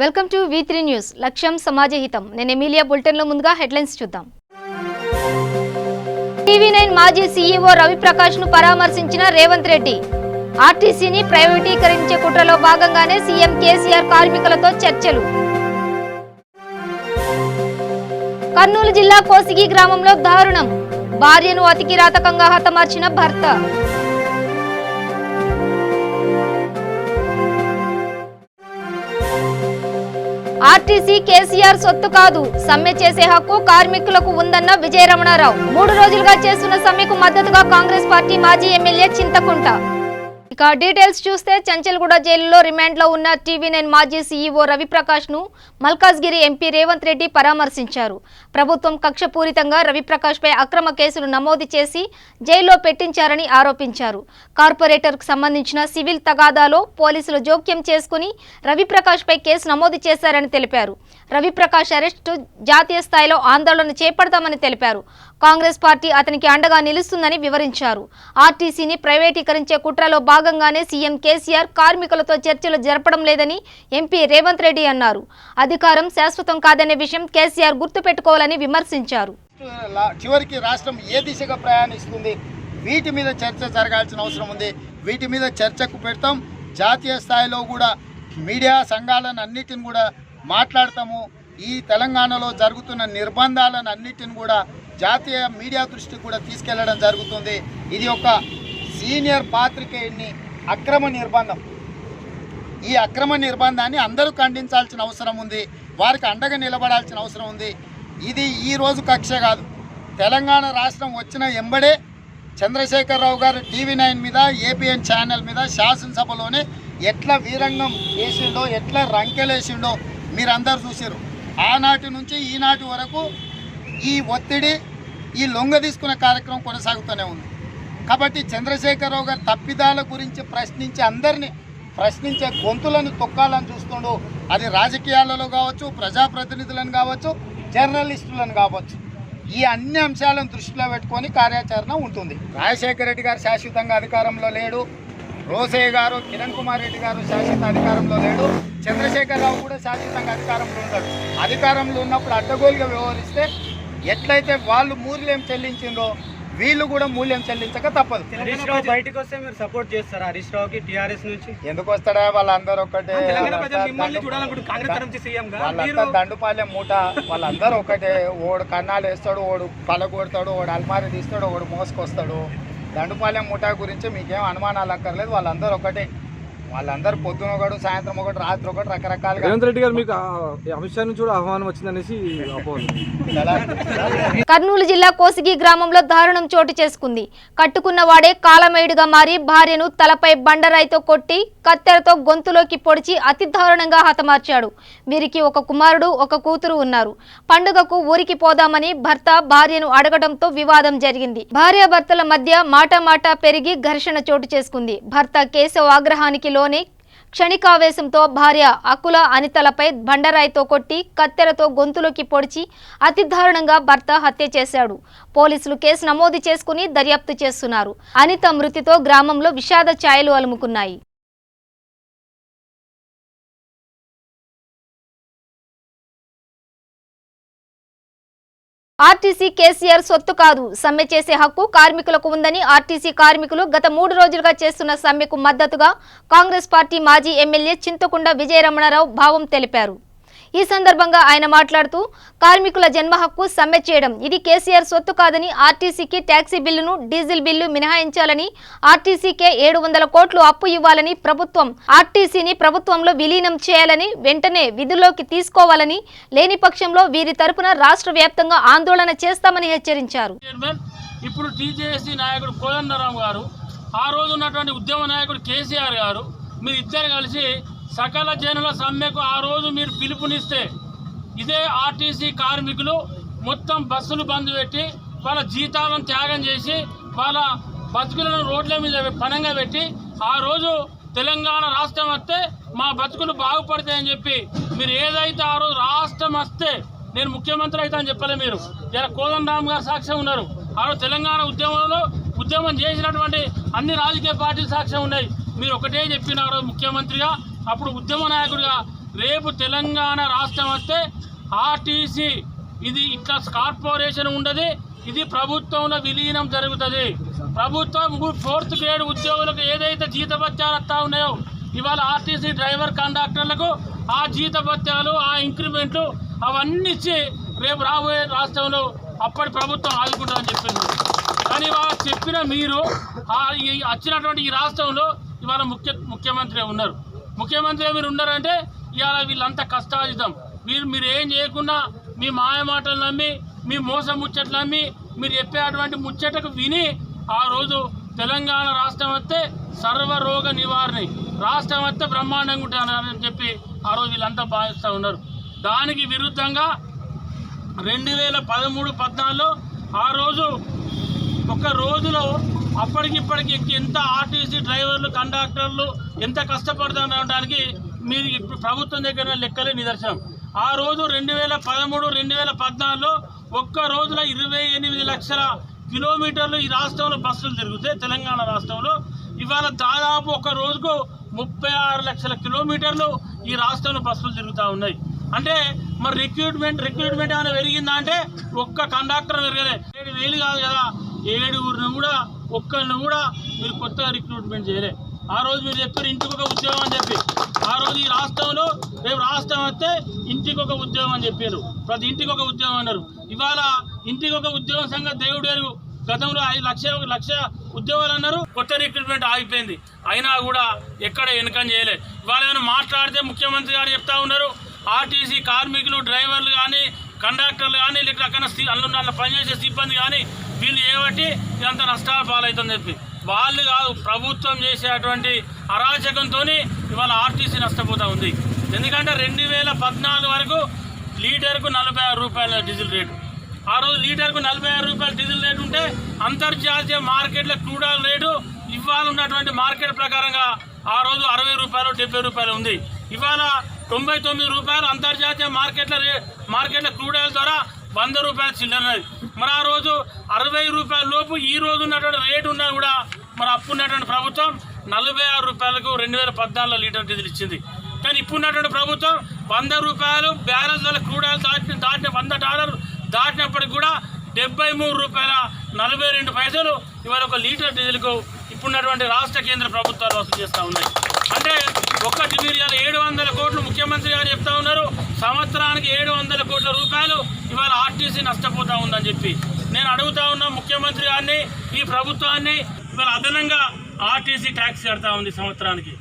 Welcome to V3 news. లక్ష్యం సమాజహితం. నేను Emilia. బులెటిన్లో ముందుగా హెడ్లైన్స్ చూద్దాం. TV9 మాజీ CEO రవిప్రకాష్ ను పరామర్శించిన రేవంత్ రెడ్డి. ఆర్టీసీని ప్రైవేటీకరించే కుట్రలో భాగంగానే సీఎం కేసీఆర్ కార్మికులతో చర్చలు. కర్నూలు జిల్లా కోసిగి గ్రామంలో దారుణం. భార్యను అతి కిరాతకంగా హతమార్చిన భర్త. ఆర్టీసీ కేసీఆర్ సొత్తు కాదు, సమ్మె చేసే హక్కు కార్మికులకు ఉందన్న విజయరమణారావు. 3 రోజులుగా చేస్తున్న సమ్మెకు మద్దతుగా కాంగ్రెస్ పార్టీ మాజీ ఎమ్మెల్యే చింతకుంట. ఇక డీటెయిల్స్ చూస్తే చంచల్గూడ జైలులో రిమాండ్లో ఉన్న TV9 మాజీ CEO రవిప్రకాష్ ను మల్కాజ్గిరి ఎంపీ రేవంత్ రెడ్డి పరామర్శించారు. ప్రభుత్వం కక్షపూరితంగా రవిప్రకాష్ పై అక్రమ కేసులు నమోదు చేసి జైల్లో పెట్టించారని ఆరోపించారు. కార్పొరేటర్ కు సంబంధించిన సివిల్ తగాదాలో పోలీసులు జోక్యం చేసుకుని రవిప్రకాష్ పై కేసు నమోదు చేశారని తెలిపారు. రవిప్రకాష్ అరెస్టు జాతీయ స్థాయిలో ఆందోళన చేపడతామని తెలిపారు. కాంగ్రెస్ పార్టీ అతనికి అండగా నిలుస్తుందని వివరించారు. ఆర్టీసీని ప్రైవేటీకరించే కుట్రలో భాగంగానే సీఎం కేసీఆర్ కార్మికులతో చర్చలు జరపడం లేదని ఎంపీ రేవంత్ రెడ్డి అన్నారు. అధికారం శాశ్వతం కాదనే విషయం కేసీఆర్ గుర్తుపెట్టుకోవాలని విమర్శించారు. చివరికి రాష్ట్రం ఏ దిశగా ప్రయాణిస్తుంది, వీటి మీద చర్చ జరగాల్సిన అవసరం ఉంది. వీటి మీద చర్చకు పెడతాం. జాతీయ స్థాయిలో కూడా మీడియా సంఘాలను అన్నిటిని కూడా మాట్లాడతాము. ఈ తెలంగాణలో జరుగుతున్న నిర్బంధాలను అన్నిటిని కూడా జాతీయ మీడియా దృష్టికి కూడా తీసుకెళ్లడం జరుగుతుంది. ఇది ఒక సీనియర్ పాత్రికేయుని అక్రమ నిర్బంధం. ఈ అక్రమ నిర్బంధాన్ని అందరూ ఖండించాల్సిన అవసరం ఉంది. వారికి అండగా నిలబడాల్సిన అవసరం ఉంది. ఇది ఈ రోజు కక్ష కాదు. తెలంగాణ రాష్ట్రం వచ్చిన ఎంబడే చంద్రశేఖరరావు గారు TV9 మీద, APN ఛానల్ మీద శాసనసభలోనే ఎట్లా వీరంగం వేసిండో, ఎట్లా రంకెలేసిండో మీరందరూ చూసారు. ఆనాటి నుంచి ఈనాటి వరకు ఈ ఒత్తిడి, ఈ లొంగ తీసుకునే కార్యక్రమం కొనసాగుతూనే ఉంది. కాబట్టి చంద్రశేఖరరావు గారు తప్పిదాల గురించి ప్రశ్నించి అందరినీ ప్రశ్నించే గొంతులను తొక్కాలని చూస్తుండు. అది రాజకీయాలలో కావచ్చు, ప్రజాప్రతినిధులను కావచ్చు, జర్నలిస్టులను కావచ్చు. ఈ అన్ని అంశాలను దృష్టిలో పెట్టుకొని కార్యాచరణ ఉంటుంది. రాజశేఖర రెడ్డి గారు శాశ్వతంగా అధికారంలో లేడు. రోసయ్య గారు, కిరణ్ కుమార్ రెడ్డి గారు శాశ్వత అధికారంలో లేడు. చంద్రశేఖరరావు కూడా శాశ్వతంగా అధికారంలో ఉంటాడు. అధికారంలో ఉన్నప్పుడు అడ్డగోలుగా వ్యవహరిస్తే ఎట్లయితే వాళ్ళు మూల్యం చెల్లించిందో వీళ్ళు కూడా మూల్యం చెల్లించక తప్పదు. బయటకు వస్తే మీరు సపోర్ట్ చేస్తారా హరీష్ రావుకి టీఆర్ఎస్ నుంచి? ఎందుకు వస్తాడా? వాళ్ళందరూ ఒకటే. వాళ్ళంతా దండుపాలెం మూట. వాళ్ళందరూ ఒకటే. ఓడు కన్నాలు వేస్తాడు, ఓడు పలగొడతాడు, ఓడు అల్మారి తీస్తాడు, ఓడు మోసుకొస్తాడు. దండుపాలెం మూట గురించి మీకేం అనుమానాలు అక్కర్లేదు. వాళ్ళందరూ ఒకటే. వాళ్ళందరూ పొద్దున ఒకటి, సాయంత్రం ఒకటి, రాత్రి ఒకటి, రకరకాలుగా. రేవంత్ రెడ్డి గారు మీకు అమిత్ షా నుంచి కూడా ఆహ్వానం వచ్చిందనేసి కర్నూలు జిల్లా కోసిగి గ్రామంలో దారుణం చోటు చేసుకుంది. కట్టుకున్న వాడే కాలమేయుడిగా మారి భార్యను తలపై బండరాయితో కొట్టి కత్తెరతో గొంతులోకి పొడిచి అతి దారుణంగా హతమార్చాడు. వీరికి ఒక కుమారుడు, ఒక కూతురు ఉన్నారు. పండుగకు ఊరికి పోదామని భర్త భార్యను అడగడంతో వివాదం జరిగింది. భార్యాభర్తల మధ్య మాట పెరిగి ఘర్షణ చోటు చేసుకుంది. భర్త కేశవ్ ఆగ్రహానికి లోని క్షణికావేశంతో భార్య అకుల అనితలపై బండరాయితో కొట్టి కత్తెరతో గొంతులోకి పొడిచి అతి దారుణంగా భర్త హత్య చేశాడు. పోలీసులు కేసు నమోదు చేసుకుని దర్యాప్తు చేస్తున్నారు. అనిత మృతితో గ్రామంలో విషాద ఛాయలు అలుముకున్నాయి. ఆర్టీసీ కేసీఆర్ సొత్తు కాదు, సమ్మె చేసే హక్కు కార్మికులకు ఉందని ఆర్టీసీ కార్మికులు గత 3 రోజులుగా చేస్తున్న సమ్మెకు మద్దతుగా కాంగ్రెస్ పార్టీ మాజీ ఎమ్మెల్యే చింతకుంట విజయరమణారావు భావం తెలిపారు. ఈ సందర్భంగా ఆయన మాట్లాడుతూ కార్మికుల జన్మ హక్కు సమ్మె చేయడం, ఇది కేసీఆర్ సొత్తు కాదని, ఆర్టీసీకి ట్యాక్సీ బిల్లును, డీజిల్ బిల్లు మినహాయించాలని, ఆర్టీసీకే 700 కోట్లు అప్పు ఇవ్వాలని, ఆర్టీసీని ప్రభుత్వంలో విలీనం చేయాలని, వెంటనే విధుల్లోకి తీసుకోవాలని, లేని పక్షంలో వీరి తరపున రాష్ట్ర వ్యాప్తంగా ఆందోళన చేస్తామని హెచ్చరించారు. ఇప్పుడు టీజేఎస్సీ నాయకుడు కోదండరామ్ గారు, ఆ రోజు ఉన్నటువంటి ఉద్యమ నాయకుడు కేసీఆర్ గారు, మీరు ఇద్దరు కలిసి సకల జనుల సమ్మెకు ఆ రోజు మీరు పిలుపునిస్తే ఇదే ఆర్టీసీ కార్మికులు మొత్తం బస్సులు బంద్ పెట్టి వాళ్ళ జీతాలను త్యాగం చేసి వాళ్ళ బతుకులను రోడ్ల మీద పనంగా పెట్టి ఆ రోజు తెలంగాణ రాష్ట్రం వస్తే మా బతుకులు బాగుపడతాయని చెప్పి మీరు ఏదైతే ఆ రోజు రాష్ట్రం వస్తే నేను ముఖ్యమంత్రి అయితే అని చెప్పలే. మీరు ఇలా కోదండరామ్ గారు సాక్ష్యం ఉన్నారు. ఆ రోజు తెలంగాణ ఉద్యమం చేసినటువంటి అన్ని రాజకీయ పార్టీలు సాక్ష్యం ఉన్నాయి. మీరు ఒకటే చెప్పిన ఆ రోజు ముఖ్యమంత్రిగా, అప్పుడు ఉద్యమ నాయకుడిగా రేపు తెలంగాణ రాష్ట్రం వస్తే ఆర్టీసీ ఇది ఇట్లా కార్పొరేషన్ ఉండదు, ఇది ప్రభుత్వంలో విలీనం జరుగుతుంది. ప్రభుత్వం 4th గ్రేడ్ ఉద్యోగులకు ఏదైతే జీతభత్యాలు వస్తూ ఉన్నాయో ఇవాళ ఆర్టీసీ డ్రైవర్ కండక్టర్లకు ఆ జీతభత్యాలు ఆ ఇంక్రిమెంట్లు అవన్నీ ఇచ్చి రేపు రాబోయే రాష్ట్రంలో అప్పటి ప్రభుత్వం ఆదుకుంటుందని చెప్పింది. కానీ ఇవాళ చెప్పిన మీరు వచ్చినటువంటి ఈ రాష్ట్రంలో ఇవాళ ముఖ్యమంత్రి ఉన్నారు. ముఖ్యమంత్రి మీరు ఉన్నారంటే ఇవాళ వీళ్ళంతా కష్టాజితం. మీరు ఏం చేయకుండా మీ మాయ మాటలు నమ్మి మీ మోసం ముచ్చట్లు నమ్మి మీరు చెప్పేటువంటి ముచ్చటకు విని ఆ రోజు తెలంగాణ రాష్ట్రం వస్తే సర్వరోగ నివారణ రాష్ట్రం వస్తే బ్రహ్మాండంగా ఉంటానని చెప్పి ఆ రోజు వీళ్ళంతా భావిస్తూ ఉన్నారు. దానికి విరుద్ధంగా 2013-14లో ఆ రోజు ఒక రోజులో అప్పటికిప్పటికి ఎంత ఆర్టీసీ డ్రైవర్లు కండక్టర్లు ఎంత కష్టపడుతుండడానికి మీరు ఇప్పుడు ప్రభుత్వం దగ్గర లెక్కలే నిదర్శనం. ఆ రోజు 2013-2014లో ఒక్క రోజులో 28 లక్షల కిలోమీటర్లు ఈ రాష్ట్రంలో బస్సులు తిరుగుతాయి. తెలంగాణ రాష్ట్రంలో ఇవాళ దాదాపు ఒక రోజుకు 36 లక్షల కిలోమీటర్లు ఈ రాష్ట్రంలో బస్సులు తిరుగుతూ ఉన్నాయి. అంటే మరి రిక్రూట్మెంట్ ఏమైనా పెరిగిందా అంటే ఒక్క కండక్టర్ పెరగలే. 7,000 కాదు కదా, 7 కూడా ఒక్కరిని కూడా మీరు కొత్తగా రిక్రూట్మెంట్ చేయలే. ఆ రోజు మీరు చెప్పారు ఇంటికి ఒక ఉద్యోగం అని చెప్పి. ఆ రోజు ఈ రాష్ట్రంలో రేపు రాష్ట్రం వస్తే ఇంటికి ఒక ఉద్యోగం అని చెప్పారు. ప్రతి ఇంటికి ఒక ఉద్యోగం అన్నారు. ఇవాళ ఇంటికి ఒక ఉద్యోగం సంగతి దేవుడు ఎరుగు. గతంలో 5 లక్ష ఉద్యోగాలు అన్నారు, కొత్త రిక్రూట్మెంట్ ఆగిపోయింది. అయినా కూడా ఎక్కడ వెనుకని చేయలేదు. ఇవాళ ఏమైనా మాట్లాడితే ముఖ్యమంత్రి గారు చెప్తా ఉన్నారు ఆర్టీసీ కార్మికులు డ్రైవర్లు కానీ కండక్టర్లు కానీ లేక అక్కడ అందులో పనిచేసే సిబ్బంది కానీ వీళ్ళు ఏబట్టి ఇదంతా నష్టాల పాలవుతుందని చెప్పి. వాళ్ళు కాదు, ప్రభుత్వం చేసేటువంటి అరాచకంతో ఇవాళ ఆర్టీసీ నష్టపోతూ ఉంది. ఎందుకంటే 2014 వరకు లీటర్కు 46 రూపాయల డీజిల్ రేటు. ఆ రోజు లీటర్కు 46 రూపాయల డీజిల్ రేటు ఉంటే అంతర్జాతీయ మార్కెట్ల క్రూడ్ ఆయిల్ రేటు ఇవాళ ఉన్నటువంటి మార్కెట్ ప్రకారంగా ఆ రోజు 60 రూపాయలు 70 రూపాయలు ఉంది. ఇవాళ 99 రూపాయలు అంతర్జాతీయ మార్కెట్ల క్రూడ్ ఆయిల్ ద్వారా 100 రూపాయలు చిల్లరది. మరి ఆ రోజు 60 రూపాయల లోపు ఈ రోజు ఉన్నటువంటి రేటు ఉన్నా కూడా మరి అప్పుడు ఉన్నటువంటి ప్రభుత్వం 46 రూపాయలకు 2014లో లీటర్ డీజిల్ ఇచ్చింది. కానీ ఇప్పుడు ఉన్నటువంటి ప్రభుత్వం 100 రూపాయలు బ్యాలెన్స్ వల్ల క్రూడ్ ఆయిల్ దాటిన $100 దాటినప్పటికి కూడా 73 రూపాయల 42 పైసలు ఇవాళ ఒక లీటర్ డీజిల్కు ఇప్పుడున్నటువంటి రాష్ట్ర కేంద్ర ప్రభుత్వాలు వసూలు చేస్తూ ఉన్నాయి. అంటే ఒక్కటి మీరు ఇవాళ 700 కోట్లు ముఖ్యమంత్రి గారు చెప్తా ఉన్నారు, సంవత్సరానికి 700 కోట్ల రూపాయలు ఇవాళ ఆర్టీసీ నష్టపోతూ ఉందని చెప్పి. నేను అడుగుతా ఉన్నా ముఖ్యమంత్రి గారిని, ఈ ప్రభుత్వాన్ని, ఇవాళ అదనంగా ఆర్టీసీ ట్యాక్స్ కడతా ఉంది సంవత్సరానికి.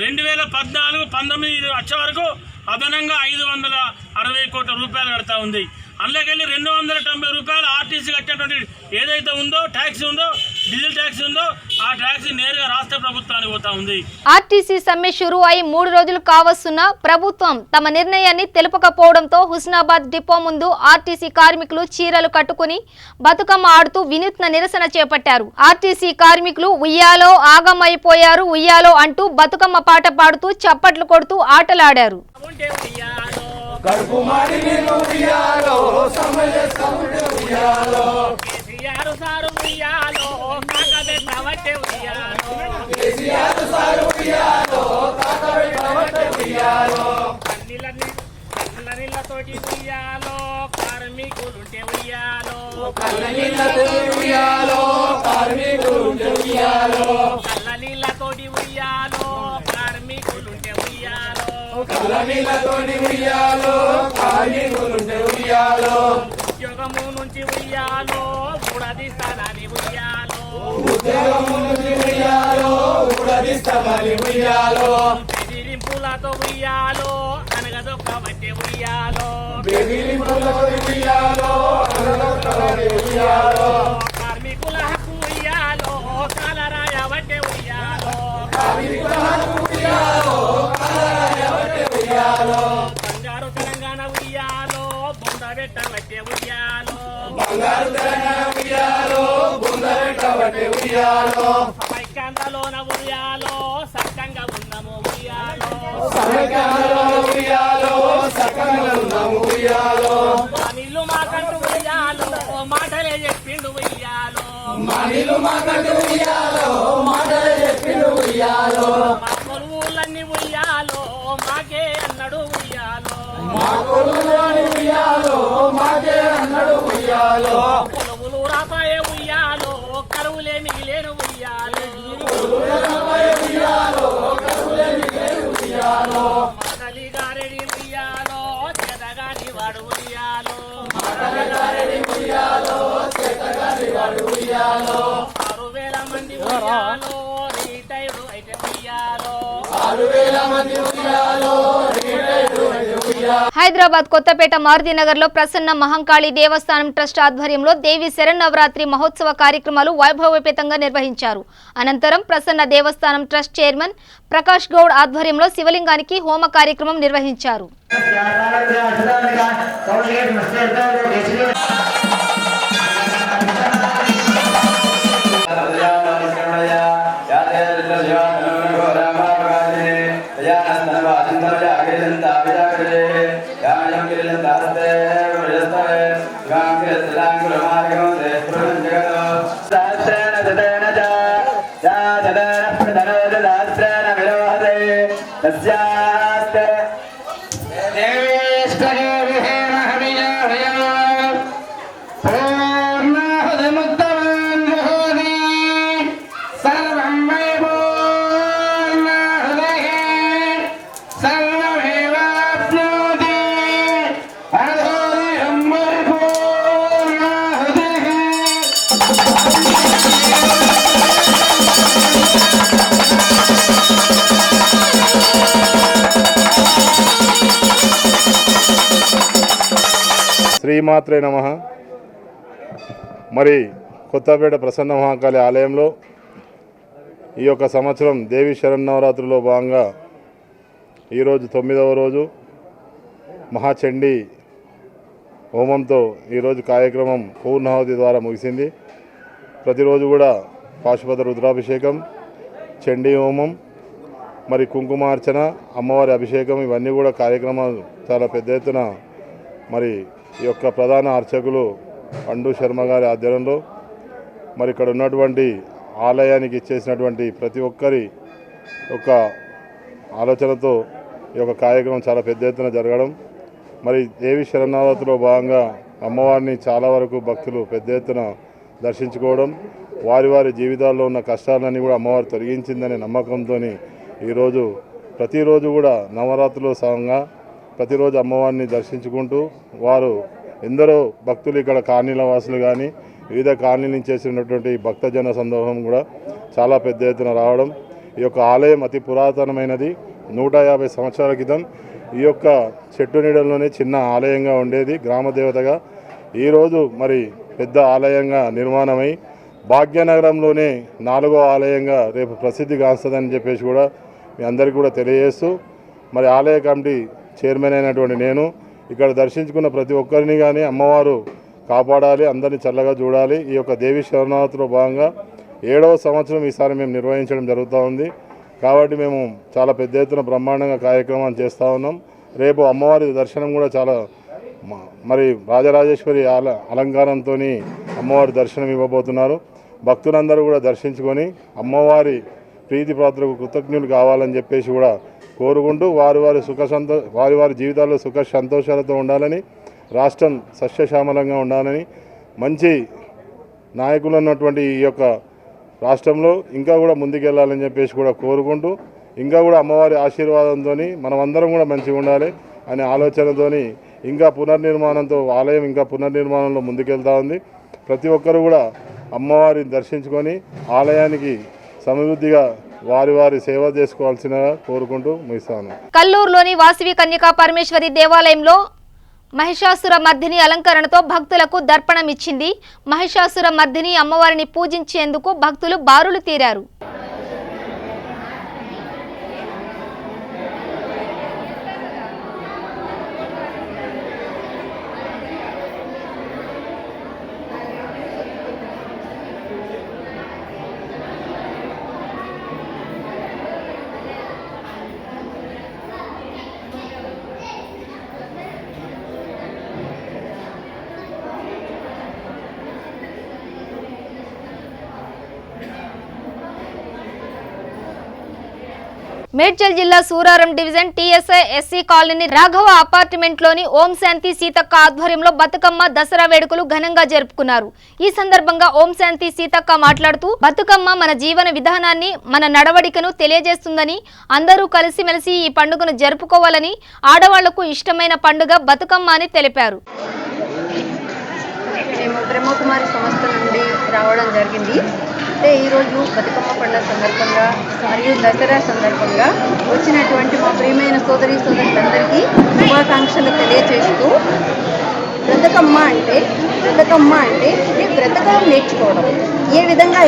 2014-19 వచ్చే వరకు అదనంగా 560 కోట్ల రూపాయలు కడతా ఉంది. అందులోకెళ్ళి 290 రూపాయలు ఆర్టీసీ కట్టేటువంటి ఏదైతే ఉందో ట్యాక్స్ ఉందో డీజిల్ ట్యాక్స్ ఉందో ఆ ట్యాక్స్ నేరుగా రాష్ట్ర ప్రభుత్వానికి పోతా ఉంది. ఆర్టీసీ సమ్మె షురూ అయి 3 రోజులు కావస్తున్నా ప్రభుత్వం తమ నిర్ణయాన్ని తెలుపకపోవడంతో హుస్నాబాద్ డిపో ముందు ఆర్టీసీ కార్మికులు చీరలు కట్టుకుని బతుకమ్మ ఆడుతూ వినూత్న నిరసన చేపట్టారు. ఆర్టీసీ కార్మికులు ఉయ్యాలో ఆగమైపోయారు ఉయ్యాలో అంటూ బతుకమ్మ పాట పాడుతూ చప్పట్లు కొడుతూ ఆటలాడారు. కళ్ళనీళ్ళతోటి ఉయ్యాలో కార్మికులుంటే ఉయ్యాలో కళ్ళనీళ్ళతోటి ఉయ్యాలో కార్మికులుంటే ఉయ్యాలో ఉద్యోగము నుంచి ఉయ్యాలో మూడది స్థలాన్ని ఉయ్యాలో బెదిరింపులతో ఉయ్యాలో అనగదొక్క బట్టే ఉయ్యాలో కార్మికుల హక్కు ఉయ్యాలో కాలరాయ బట్టే ఉయ్యాలో బంగారు తెలంగాణ ఉయ్యాలో బొంద పెట్ట బట్టే ఉయ్యాలో సమైక్యాంధ్రలోన ఉయ్యాలో సక్కంగా ఉన్నాము ఉయ్యాలో మానిల్లు మాకంటూ ఉయ్యాలో మాటలే చెప్పిండు ఉయ్యాలో మా కొలువులన్నీ ఉయ్యాలో మాకే అన్నాడు ఉయ్యాలో పొలములు రాపాయే ఉయ్యాలో కరువులే మిగిలేను ఉయ్యాలో మాటలి గారెడి ఉయ్యాలో చేతగాని వాడు ఉయ్యాలో 6,000 మంది ఉయ్యాలో రిటైర్డ్ అయితే ఉయ్యాలో హైదరాబాద్ కొత్తపేట మారుతినగర్ లో ప్రసన్న మహంకాళి దేవస్థానం ట్రస్ట్ ఆధ్వర్యంలో దేవి శరన్నవరాత్రి మహోత్సవ కార్యక్రమాలు వైభవోపేతంగా నిర్వహించారు. అనంతరం ప్రసన్న దేవస్థానం ట్రస్ట్ చైర్మన్ ప్రకాష్ గౌడ్ ఆధ్వర్యంలో శివలింగానికి హోమ కార్యక్రమం నిర్వహించారు. శ్రీమాత్రే నమః. మరి కొత్తపేట ప్రసన్న మహాకాళి ఆలయంలో ఈ యొక్క సంవత్సరం దేవి శరన్నవరాత్రిలో భాగంగా ఈరోజు 9వ రోజు మహాచండీ హోమంతో ఈరోజు కార్యక్రమం పూర్ణాహుతి ద్వారా ముగిసింది. ప్రతిరోజు కూడా పాశుపత రుద్రాభిషేకం, చండీ హోమం, మరి కుంకుమార్చన, అమ్మవారి అభిషేకం, ఇవన్నీ కూడా కార్యక్రమాలు చాలా పెద్ద ఎత్తున మరి ఈ యొక్క ప్రధాన అర్చకులు అండు శర్మ గారి ఆధ్వర్యంలో మరి ఇక్కడ ఉన్నటువంటి ఆలయానికి ఇచ్చేసినటువంటి ప్రతి ఒక్కరి యొక్క ఆలోచనతో ఈ యొక్క కార్యక్రమం చాలా పెద్ద ఎత్తున జరగడం, మరి దేవి శరన్నవరాత్రిలో భాగంగా అమ్మవారిని చాలా వరకు భక్తులు పెద్ద ఎత్తున దర్శించుకోవడం, వారి వారి జీవితాల్లో ఉన్న కష్టాలన్నీ కూడా అమ్మవారు తొలగించిందనే నమ్మకంతో ఈరోజు ప్రతిరోజు కూడా నవరాత్రుల సమంగా ప్రతిరోజు అమ్మవారిని దర్శించుకుంటూ వారు ఎందరో భక్తులు ఇక్కడ కాలనీల వాసులు కానీ వివిధ కాలనీ నుంచి చేసినటువంటి భక్తజన సందోహం కూడా చాలా పెద్ద ఎత్తున రావడం. ఈ యొక్క ఆలయం అతి పురాతనమైనది. 150 సంవత్సరాల క్రితం ఈ యొక్క చెట్టు నీడల్లోనే చిన్న ఆలయంగా ఉండేది గ్రామ దేవతగా. ఈరోజు మరి పెద్ద ఆలయంగా నిర్మాణమై భాగ్యనగరంలోనే 4వ ఆలయంగా రేపు ప్రసిద్ధిగాంస్తుందని చెప్పేసి కూడా మీ అందరికీ కూడా తెలియజేస్తూ, మరి ఆలయ కమిటీ చైర్మన్ అయినటువంటి నేను ఇక్కడ దర్శించుకున్న ప్రతి ఒక్కరిని కానీ అమ్మవారు కాపాడాలి, అందరినీ చల్లగా చూడాలి. ఈ యొక్క దేవి శరణవరాత్రిలో భాగంగా 7వ సంవత్సరం ఈసారి మేము నిర్వహించడం జరుగుతూ ఉంది. కాబట్టి మేము చాలా పెద్ద ఎత్తున బ్రహ్మాండంగా కార్యక్రమాన్ని చేస్తూ ఉన్నాం. రేపు అమ్మవారి దర్శనం కూడా చాలా మరి రాజరాజేశ్వరి అలంకారంతో అమ్మవారి దర్శనం ఇవ్వబోతున్నారు. భక్తులందరూ కూడా దర్శించుకొని అమ్మవారి ప్రీతిపాత్రకు కృతజ్ఞులు కావాలని చెప్పేసి కూడా కోరుకుంటూ వారి వారి జీవితాల్లో సుఖ సంతోషాలతో ఉండాలని, రాష్ట్రం సస్యశ్యామలంగా ఉండాలని, మంచి నాయకులు ఉన్నటువంటి ఈ యొక్క రాష్ట్రంలో ఇంకా కూడా ముందుకెళ్లాలని చెప్పేసి కూడా కోరుకుంటూ, ఇంకా కూడా అమ్మవారి ఆశీర్వాదంతో మనమందరం కూడా మంచిగా ఉండాలి అనే ఆలోచనతో ఇంకా పునర్నిర్మాణంతో ఆలయం ఇంకా పునర్నిర్మాణంలో ముందుకెళ్తా ఉంది. ప్రతి ఒక్కరు కూడా అమ్మవారిని దర్శించుకొని ఆలయానికి సమృద్ధిగా వారి వారి సేవ చేసుకోవాల్సిందిగా కోరుకుంటూ ముగిస్తాను. కల్లూరులోని వాసవి కన్యకా పరమేశ్వరి దేవాలయంలో మహిషాసుర మర్దిని అలంకరణతో భక్తులకు దర్పణం ఇచ్చింది. మహిషాసుర మర్దిని అమ్మవారిని పూజించేందుకు భక్తులు బారులు తీరారు. మేడ్చల్ జిల్లా Suraram division TSI SC colony Raghava apartment లోని ఓం శాంతి సీతక్క ఆధ్వర్యంలో బతుకమ్మ దసరా వేడుకలు ఘనంగా జరుపుకున్నారు. ఈ సందర్భంగా ఓం శాంతి సీతక్క మాట్లాడుతూ బతుకమ్మ మన జీవన విధానాన్ని మన నడవడికను తెలియజేస్తుందని, అందరూ కలిసిమెలిసి ఈ పండుగను జరుపుకోవాలని, ఆడవాళ్లకు ఇష్టమైన పండుగ బతుకమ్మ అని తెలిపారు. మేము బ్రహ్మకుమారి సంస్థ నుండి రావడం జరిగింది. అంటే ఈరోజు బతుకమ్మ పండుగ సందర్భంగా మరియు దసరా సందర్భంగా వచ్చినటువంటి మా ప్రియమైన సోదరులందరికీ శుభాకాంక్షలు తెలియజేస్తూ, బ్రతకమ్మ అంటే బ్రతకడం నేర్చుకోవడం. ఏ విధంగా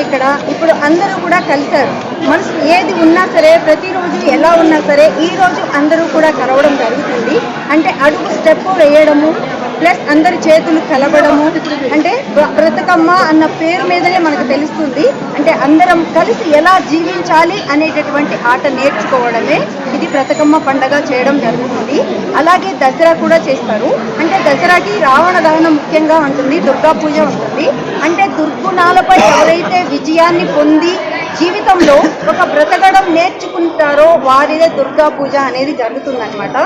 ఇప్పుడు అందరూ కూడా కలిశారు. మనసు ఏది ఉన్నా సరే, ప్రతిరోజు ఎలా ఉన్నా సరే, ఈరోజు అందరూ కూడా కలవడం జరుగుతుంది. అంటే అడుగు స్టెప్ వేయడము ప్లస్ అందరి చేతులు కలవడము, అంటే బ్రతకమ్మ అన్న పేరు మీదనే మనకు తెలుస్తుంది. అంటే అందరం కలిసి ఎలా జీవించాలి అనేటటువంటి ఆట నేర్చుకోవడమే ఇది బ్రతకమ్మ పండగ చేయడం జరుగుతుంది. అలాగే దసరా కూడా చేస్తారు. అంటే దసరాకి రావణ దహనం ముఖ్యంగా ఉంటుంది, దుర్గా పూజ ఉంటుంది. అంటే దుర్గుణాలపై ఎవరైతే విజయాన్ని పొంది జీవితంలో ఒక బ్రతకడం నేర్చుకుంటారో వారిదే దుర్గా పూజ అనేది జరుగుతుందన్నమాట.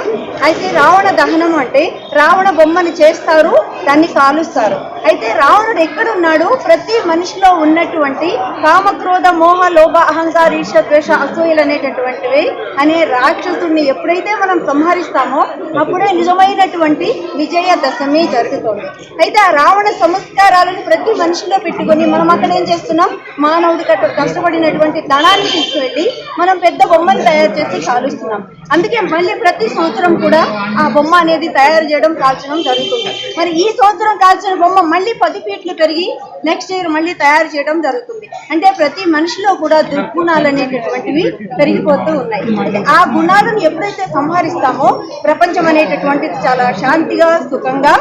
అయితే రావణ దహనం అంటే రావణ బొమ్మని చేస్తారు, దాన్ని కాలుస్తారు. అయితే రావణుడు ఎక్కడున్నాడు? ప్రతి మనిషిలో ఉన్నటువంటి కామక్రోధ మోహ లోభ అహంకార ఈర్ష్య ద్వేష అసూయలు అనేటటువంటివి అనే రాక్షసుడిని ఎప్పుడైతే మనం సంహరిస్తామో అప్పుడే నిజమైనటువంటి విజయదశమి జరుగుతుంది. అయితే ఆ రావణ సంస్కారాలను ప్రతి మనిషిలో పెట్టుకొని మనం అక్కడ ఏం చేస్తున్నాం? మానవుడి కష్టపడినటువంటి ధనాన్ని తీసుకువెళ్ళి మనం పెద్ద బొమ్మను తయారు చేసి కాలుస్తున్నాం. అందుకే మళ్ళీ ప్రతి సంవత్సరం కూడా ఆ బొమ్మ అనేది తయారు చేయడం, కాల్చడం జరుగుతుంది. మరి ఈ సంవత్సరం కాల్చిన బొమ్మ మళ్ళీ 10 ఫీట్లు పెరిగి నెక్స్ట్ ఇయర్ మళ్ళీ తయారు చేయడం జరుగుతుంది. అంటే ప్రతి మనిషిలో కూడా దుర్గుణాలు అనేటటువంటివి పెరిగిపోతూ ఉన్నాయి. ఆ గుణాలను ఎప్పుడైతే సంహరిస్తామో ప్రపంచం అనేటటువంటిది చాలా శాంతిగా సుఖంగా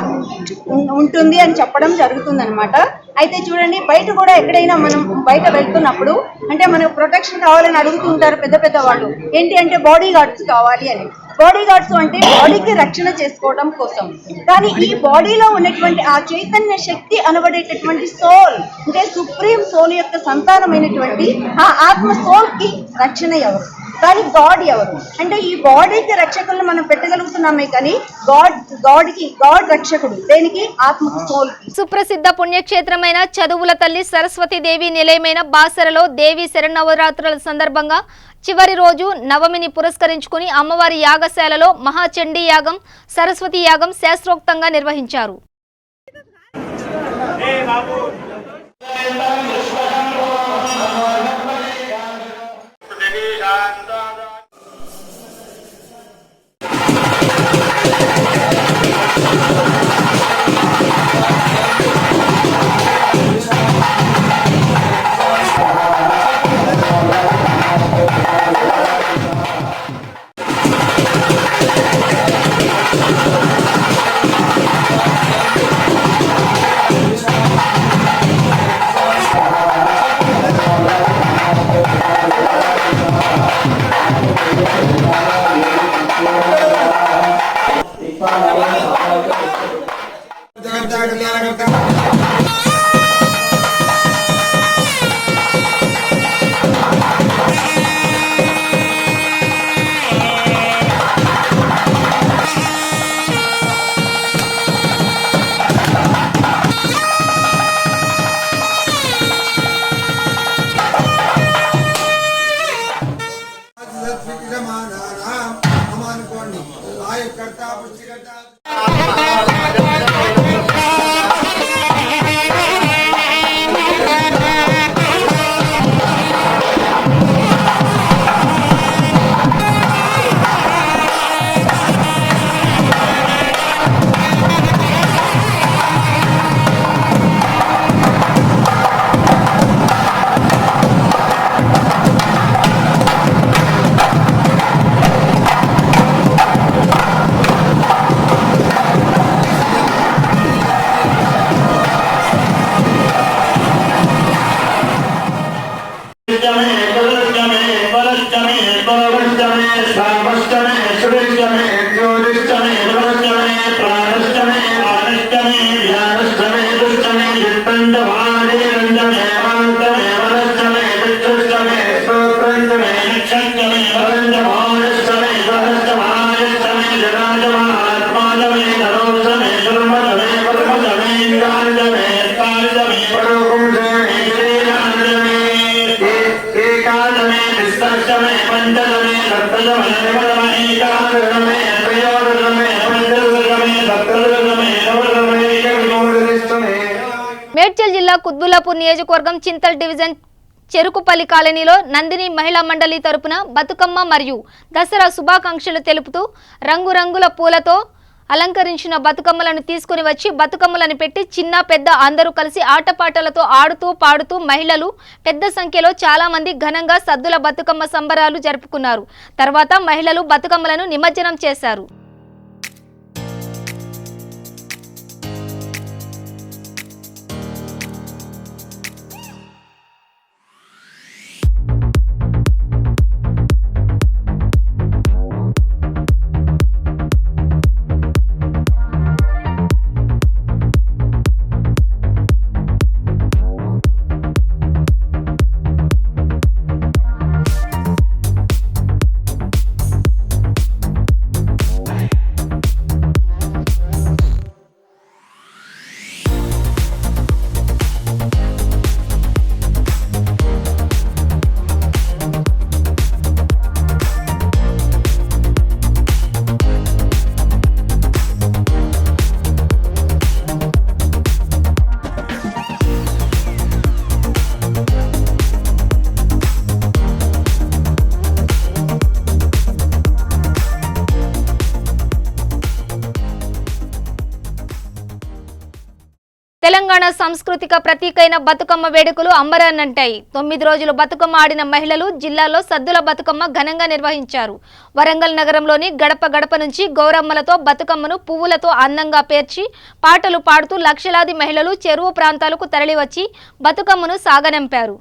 ఉంటుంది అని చెప్పడం జరుగుతుంది అనమాట. అయితే చూడండి, బయట కూడా ఎక్కడైనా మనం బయట వెళ్తున్నప్పుడు అంటే మనకు ప్రొటెక్షన్ కావాలని అడుగుతుంటారు పెద్ద పెద్ద వాళ్ళు. ఏంటి అంటే బాడీ గార్డ్స్ కావాలి అని. బాడీ గార్డ్స్ అంటే బాడీకి రక్షణ చేసుకోవడం కోసం. కానీ ఈ బాడీలో ఉన్నటువంటి ఆ చైతన్య శక్తి అనబడేటటువంటి సోల్, అంటే సుప్రీం సోల్ యొక్క సంతానమైనటువంటి ఆ ఆత్మ సోల్ కి రక్షణ ఎవరు? కానీ గాడ్ ఎవరు? అంటే ఈ బాడీకి రక్షకులను మనం పెట్టగలుగుతున్నామే, కానీ గాడ్ రక్షకుడు దేనికి? ఆత్మకు, సోల్ కి. సుప్రసిద్ధ పుణ్యక్షేత్రమైన చదువుల తల్లి సరస్వతి దేవి నిలయమైన బాసరలో దేవి శరన్నవరాత్రుల సందర్భంగా చివరి రోజు నవమిని పురస్కరించుకుని అమ్మవారి యాగశాలలో మహాచండీ యాగం, సరస్వతి యాగం శాస్త్రోక్తంగా నిర్వహించారు. మేడ్చల్ జిల్లా కుత్బుల్లాపూర్ నియోజకవర్గం చింతల్ డివిజన్ చెరుకుపల్లి కాలనీలో నందిని మహిళా మండలి తరపున బతుకమ్మ మరియు దసరా శుభాకాంక్షలు తెలుపుతూ రంగురంగుల పూలతో అలంకరించిన బతుకమ్మలను తీసుకుని వచ్చి బతుకమ్మలను పెట్టి చిన్న పెద్ద అందరూ కలిసి ఆటపాటలతో ఆడుతూ పాడుతూ మహిళలు పెద్ద సంఖ్యలో చాలా మంది ఘనంగా సద్దుల బతుకమ్మ సంబరాలు జరుపుకున్నారు. తర్వాత మహిళలు బతుకమ్మలను నిమజ్జనం చేశారు. తెలంగాణ సాంస్కృతిక ప్రతీకైన బతుకమ్మ వేడుకలు అంబరాన్నంటాయి. 9 రోజులు బతుకమ్మ ఆడిన మహిళలు జిల్లాలో సద్దుల బతుకమ్మ ఘనంగా నిర్వహించారు. వరంగల్ నగరంలోని గడప గడప నుంచి గౌరమ్మలతో బతుకమ్మను పువ్వులతో అందంగా పేర్చి పాటలు పాడుతూ లక్షలాది మహిళలు చెరువు ప్రాంతాలకు తరలివచ్చి బతుకమ్మను సాగనంపారు.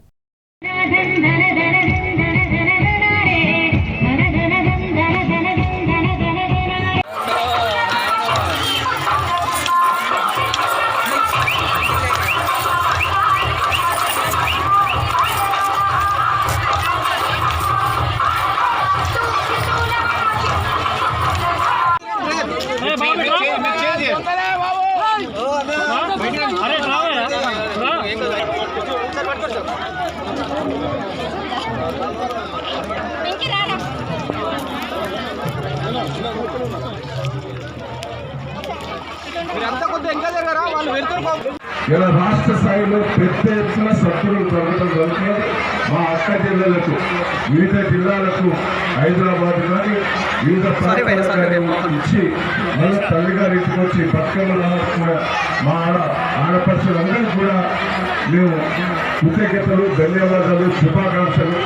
ఇలా రాష్ట్ర స్థాయిలో పెద్ద ఎత్తున సత్తులు జరగడం జరుగుతుంది. మా అక్క జిల్లాలకు వివిధ జిల్లాలకు హైదరాబాద్ కానీ వివిధ ప్రాంతాలకు ఇచ్చి మళ్ళీ తల్లిగారి ఇంటికి వచ్చి బతుకమ్మ మా ఆడపడుచులందరికీ కూడా మేము కృతజ్ఞతలు, ధన్యవాదాలు, శుభాకాంక్షలు.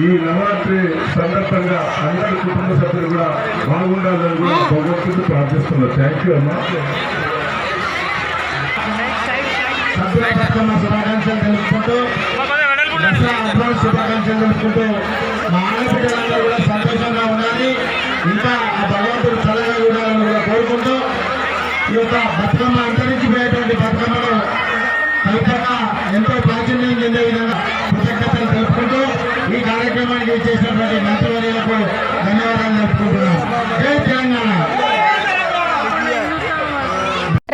ఈ నవరాత్రి సందర్భంగా అందరి కుటుంబ సభ్యులు కూడా బాగుండాలని కూడా భగవంతుడు ప్రార్థిస్తున్నారు. థ్యాంక్ యూ అమ్మా. సద్దుల బతుకమ్మ శుభాకాంక్షలు తెలుపుకుంటూ, దసరా అడ్వాన్స్ శుభాకాంక్షలు తెలుపుకుంటూ మా ఆడపిల్లలందరూ కూడా సంతోషంగా ఉండాలి, ఇంకా ఆ భగవంతుడు చల్లగా ఉండాలని కూడా కోరుకుంటూ ఈ యొక్క బతుకమ్మ అంతరించిపోయేటువంటి బతుకమ్మను కల్పగా ఎంతో ప్రాచుర్యం చెందే విధంగా కృతజ్ఞతలు తెలుపుకుంటూ ఈ కార్యక్రమానికి చేసినటువంటి మంత్రివర్యులకు ధన్యవాదాలు తెలుపుకుంటున్నాం. జై తెలంగాణ.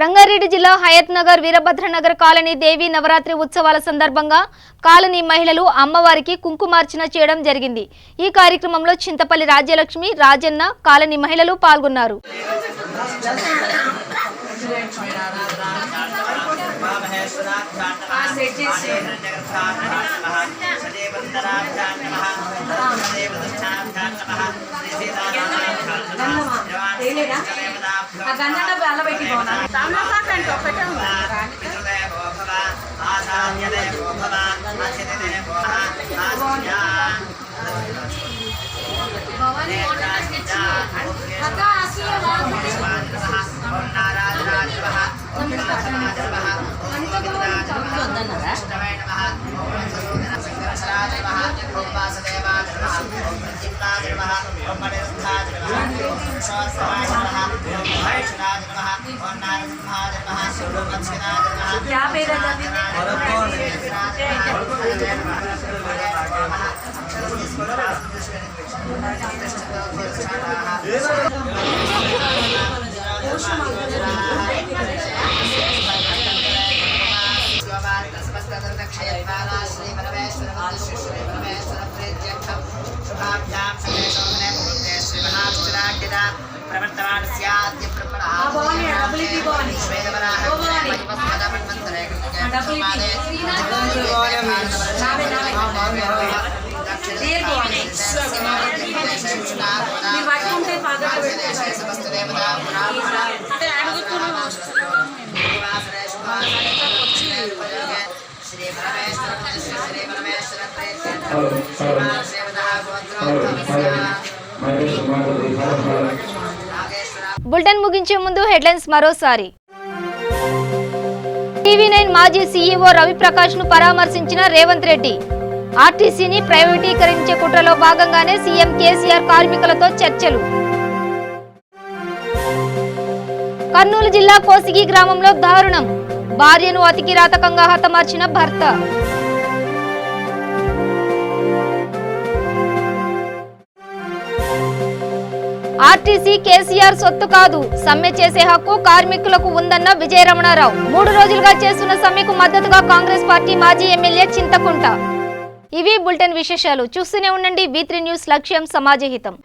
రంగారెడ్డి జిల్లా హయత్ నగర్ వీరభద్రనగర్ కాలనీ దేవి నవరాత్రి ఉత్సవాల సందర్భంగా కాలనీ మహిళలు అమ్మవారికి కుంకుమార్చన చేయడం జరిగింది. ఈ కార్యక్రమంలో చింతపల్లి రాజ్యలక్ష్మి, రాజన్న, కాలనీ మహిళలు పాల్గొన్నారు. क्या पेड़ प्रवर्तमान स्याद्य ब्रह्मणः డబ్బులు ఇవ్వు. నావే రియల్ పోవాలి. మీరు పట్టుకుంటే పాదాలు అంటే అడుగుతున్నాం. బులెటిన్ ముగించే ముందు హెడ్లైన్స్ మరోసారి. టీవీ9 మాజీ సీఈఓ రవిప్రకాష్ ను పరామర్శించిన రేవంత్ రెడ్డి. ఆర్టీసీని ప్రైవేటీకరించే కుట్రలో భాగంగానే సీఎం కేసీఆర్ కార్మికులతో చర్చలు. కర్నూలు జిల్లా కోసిగి గ్రామంలో దారుణం. భార్యను అతి కిరాతకంగా హతమార్చిన భర్త. ఆర్టీసీ కేసీఆర్ సొత్తు కాదు, సమ్మె చేసే హక్కు కార్మికులకు ఉందన్న విజయరమణారావు. 3 రోజులుగా చేస్తున్న సమ్మెకు మద్దతుగా కాంగ్రెస్ పార్టీ మాజీ ఎమ్మెల్యే చింతకుంట. ఇవి బులెటిన్ విశేషాలు. చూస్తూనే ఉండండి V3 న్యూస్, లక్ష్యం సమాజహితం.